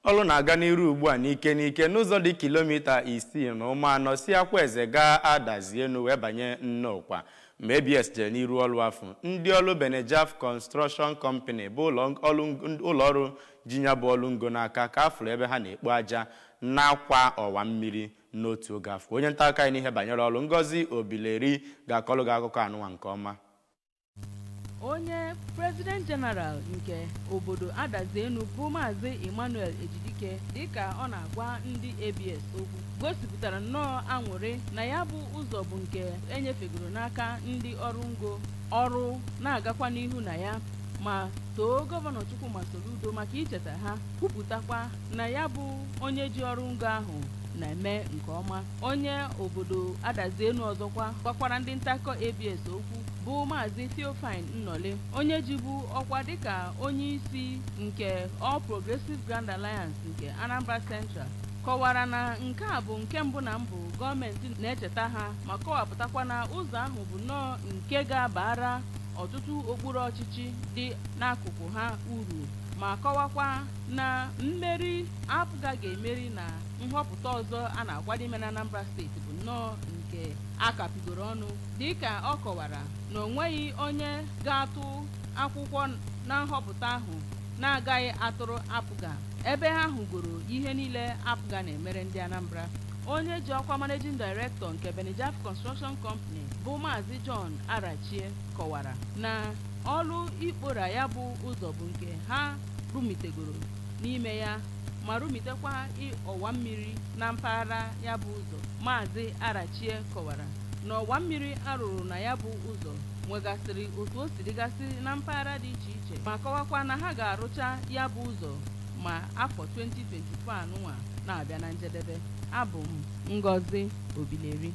ọlụ na-aga n'iru ugbu a n'ike n'ụzọ dị kilomita 6.4 si Akwaeze-Adazi-Enu wee banye Nnokwa. Ma ABS jere n'iru ọlụ afọ ndị ọlụ Benejaf Construction Company bụ ụlọ ọrụ jinya bụ ọlụ ngo n'aka ka afụrụ ebe ha na-ekpo aja n'akwa ọwa mmiri n'otu oge afọ. Onye nta aka n'ihe banyere ọlụ Ngozi Obileri ga-akọlụ gị akụkọ anụnwa nke ọma. Onye President General nke obodo Adazi-Enu bụ Maazị Emmanuel Ejidike dịka ọ na-agwa ndị ABS okwu gosipụtara nnọọ aṅụrị na ya bụ ụzọ bụ nke enyefegoro n'aka ndị ọrụ ngo ọrụ na-agakwa n'ihu na ya ma too Gọvanọ Chukwuma Soludo maka icheta ha kwupụtakwa na ya bụ onye ji ọrụ ngo ahụ na-eme nke ọma. Onye obodo Adazi-Enu ọzọkwa gwakwara ndị ntakọ ABS okwu bụ Maazị Theophane Nnole onye jibu ọkwa dịka onye isi nke All Progressive Grand Alliance nke Anambra Central kọwara na nke a bụ nke mbụ na mbụ gọọmenti na-echeta ha ma kọwapụtakwa na ụzọ ahụ bụ nnọọ nke ga-abara ọtụtụ okpuru ọchịchị dị n'akụkụ ha uru ma kọwakwa na mmeri APGA ga-emeri na nhọpụta ọzọ a na-akwado ime na Anambra steeti bụ nnọọ nke akapigoro ọnụ dịka ọ kọwara na onweghị onye ga-atụ akwụkwọ na nhọpụta ahụ na-agaghị atụrụ APGA ebe ha hụgoro ihe niile APGA na-emere ndị Anambra. Onye ji ọkwa Managing Director nke Benejaf Construction Company bụ Maazị John Arachie kọwara na ọlụ ikpora ya bụ ụzọ bụ nke ha rumitegoro n'ime ya ma rumitekwa ọwa mmiri na mpaghara ya bụ ụzọ. Maazị Arachie kọwara na ọwa mmiri arụrụ na ya bụ ụzọ nwegasịrị otu o si dịgasị na mpaghara dị iche iche ma kọwakwa na ha ga-arụcha ya bụ ụzọ ma afọ 2024 anụnwa na-abịa na njedebe. Abụ m Ngozi Obileri.